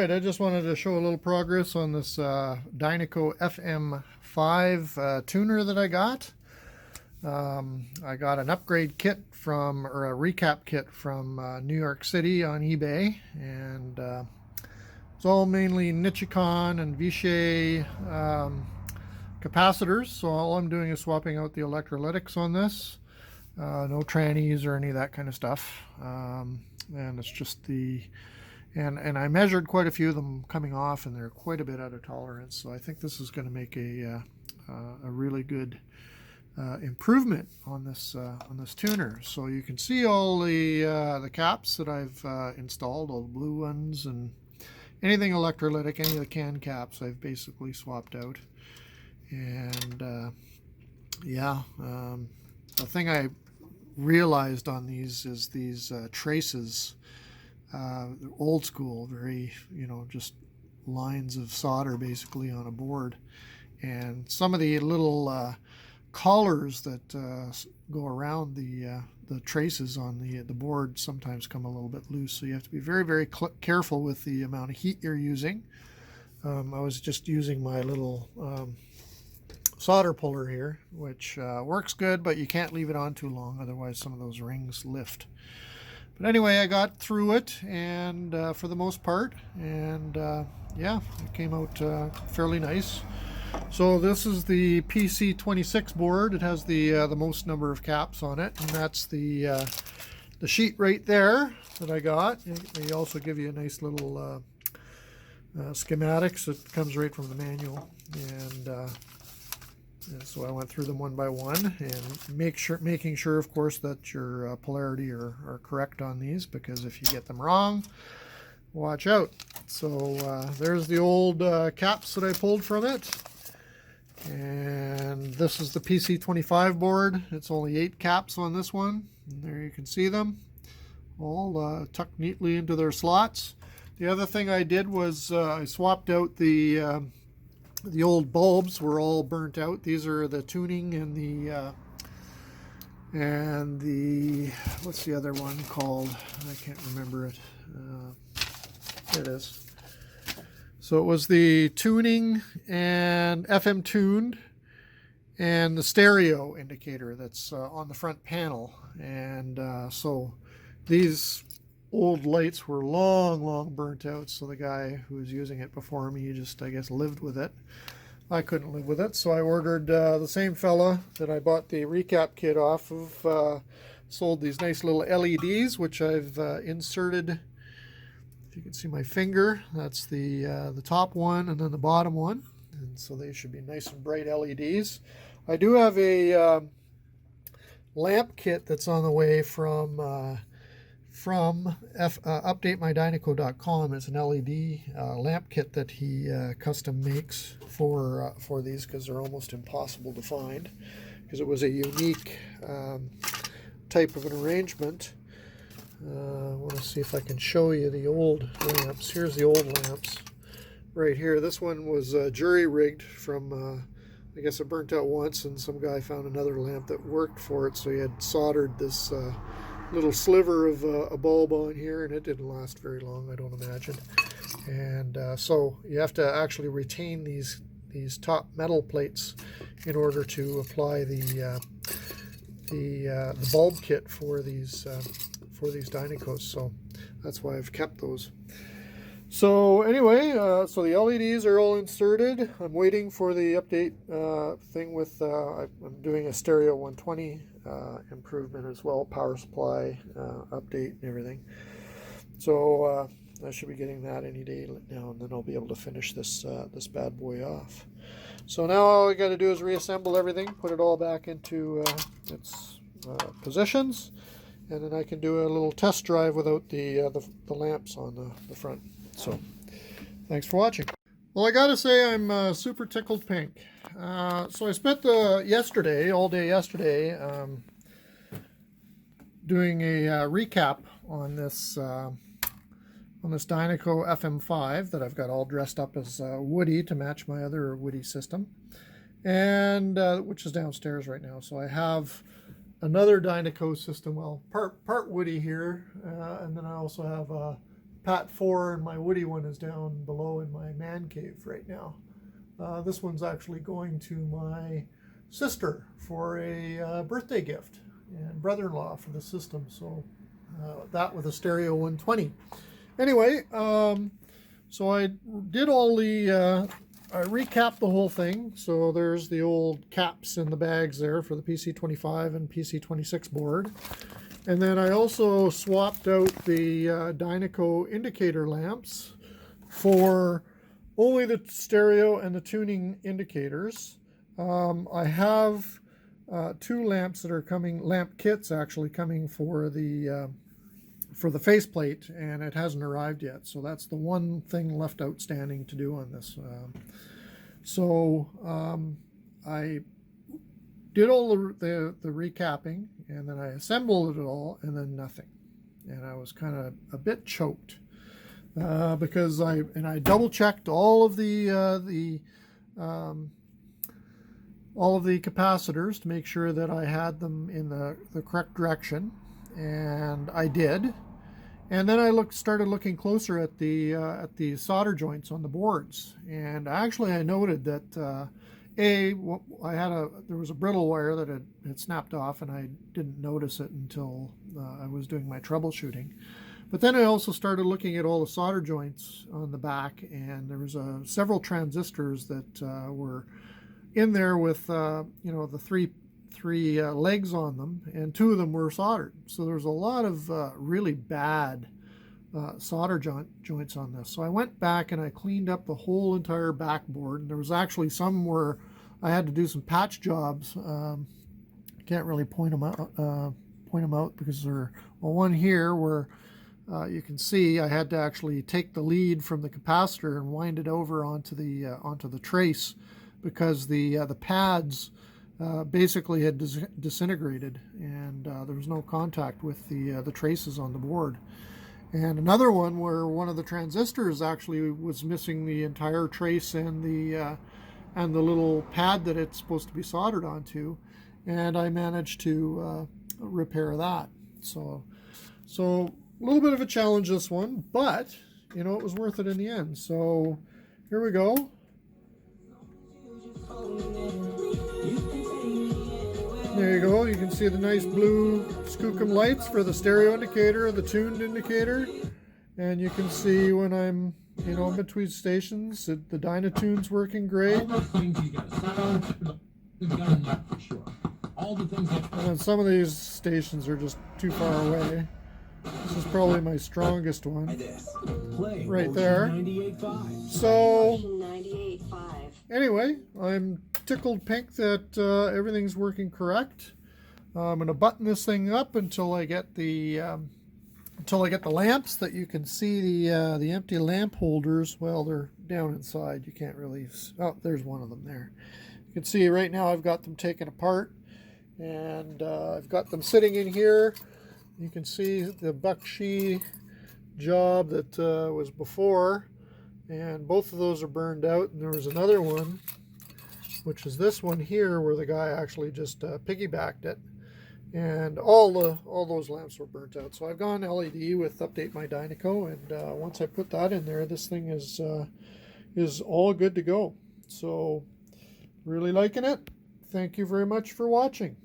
right, I just wanted to show a little progress on this Dynaco FM5 tuner that I got. I got an upgrade kit from, or a recap kit from New York City on eBay, and it's all mainly Nichicon and Vichy capacitors, so all I'm doing is swapping out the electrolytics on this. No trannies or any of that kind of stuff, and it's just the and I measured quite a few of them coming off, and they're quite a bit out of tolerance, so I think this is going to make a really good improvement on this tuner. So you can see all the caps that I've installed, all the blue ones, and anything electrolytic, any of the can caps I've basically swapped out. And the thing I realized on these is these traces, old school, very, just lines of solder basically on a board, and some of the little collars that go around the traces on the board sometimes come a little bit loose, so you have to be very, very careful with the amount of heat you're using. I was just using my little solder puller here, which works good, but you can't leave it on too long, otherwise some of those rings lift. But anyway, I got through it, and for the most part, and yeah, it came out fairly nice. So this is the PC26 board. It has the most number of caps on it, and that's the sheet right there that I got. They also give you a nice little schematics. It comes right from the manual, and so I went through them one by one, and making sure, of course, that your polarity are correct on these, because if you get them wrong, watch out. So there's the old caps that I pulled from it, and this is the PC25 board. It's only 8 caps on this one, and there you can see them all tucked neatly into their slots. The other thing I did was I swapped out the old bulbs. Were all burnt out. These are the tuning and the what's the other one called? I can't remember it. There it is. So it was the tuning and FM tuned and the stereo indicator that's on the front panel, and so these old lights were long burnt out, so the guy who was using it before me, he just, I guess, lived with it. I couldn't live with it, so I ordered the same fella that I bought the recap kit off of, sold these nice little LEDs, which I've inserted. If you can see my finger, that's the top one and then the bottom one, and so they should be nice and bright LEDs. I do have a lamp kit that's on the way from updatemydynaco.com. It's an LED lamp kit that he custom makes for these, because they're almost impossible to find, because it was a unique type of an arrangement. I want to see if I can show you the old lamps. Here's the old lamps right here. This one was jury rigged from I guess it burnt out once, and some guy found another lamp that worked for it, so he had soldered this little sliver of a bulb on here, and it didn't last very long, I don't imagine. And so you have to actually retain these top metal plates in order to apply the bulb kit for these Dynacos. So that's why I've kept those. So anyway, so the LEDs are all inserted. I'm waiting for the update thing with, I'm doing a stereo 120 improvement as well, power supply update and everything. So I should be getting that any day now, and then I'll be able to finish this bad boy off. So now all I got to do is reassemble everything, put it all back into its positions, and then I can do a little test drive without the lamps on the front. So, thanks for watching. Well, I gotta say I'm super tickled pink. So I spent all day yesterday, doing a recap on this Dynaco FM5 that I've got all dressed up as Woody to match my other Woody system, and which is downstairs right now. So I have another Dynaco system, well, part Woody here, and then I also have a Pat 4 and my Woody one is down below in my man cave right now. This one's actually going to my sister for a birthday gift, and brother-in-law for the system. So that with a stereo 120. Anyway, so I did all the, I recapped the whole thing. So there's the old caps in the bags there for the PC25 and PC26 board. And then I also swapped out the Dynaco indicator lamps for only the stereo and the tuning indicators. I have two lamps that are coming, lamp kits actually coming for the faceplate, and it hasn't arrived yet. So that's the one thing left outstanding to do on this. I did all the recapping, and then I assembled it all, and then nothing. And I was kind of a bit choked because I double checked all of the capacitors to make sure that I had them in the correct direction, and I did. And then I started looking closer at the solder joints on the boards, and actually I noted that there was a brittle wire that had snapped off, and I didn't notice it until I was doing my troubleshooting. But then I also started looking at all the solder joints on the back, and there was several transistors that were in there with the three legs on them, and two of them were soldered. So there's a lot of really bad solder joints on this. So I went back and I cleaned up the whole entire backboard, and there was actually some where I had to do some patch jobs. Can't really point them out because they're, well, one here where you can see I had to actually take the lead from the capacitor and wind it over onto the trace, because the pads basically had disintegrated, and there was no contact with the traces on the board. And another one where one of the transistors actually was missing the entire trace and the little pad that it's supposed to be soldered onto, and I managed to repair that. So a little bit of a challenge, this one, but it was worth it in the end. So here we go. There you go. You can see the nice blue skookum lights for the stereo indicator, the tuned indicator, and you can see when I'm in between stations, the Dynatune's working great. And some of these stations are just too far away. This is probably my strongest one, right there. So anyway, I'm tickled pink that everything's working correct. I'm going to button this thing up until I get the lamps that you can see the empty lamp holders. Well, they're down inside. You can't really. Oh, there's one of them there. You can see right now I've got them taken apart, and I've got them sitting in here. You can see the Bakshi job that was before, and both of those are burned out. And there was another one, which is this one here, where the guy actually just piggybacked it, and all those lamps were burnt out. So I've gone LED with Update My Dynaco, and once I put that in there, this thing is all good to go. So really liking it. Thank you very much for watching.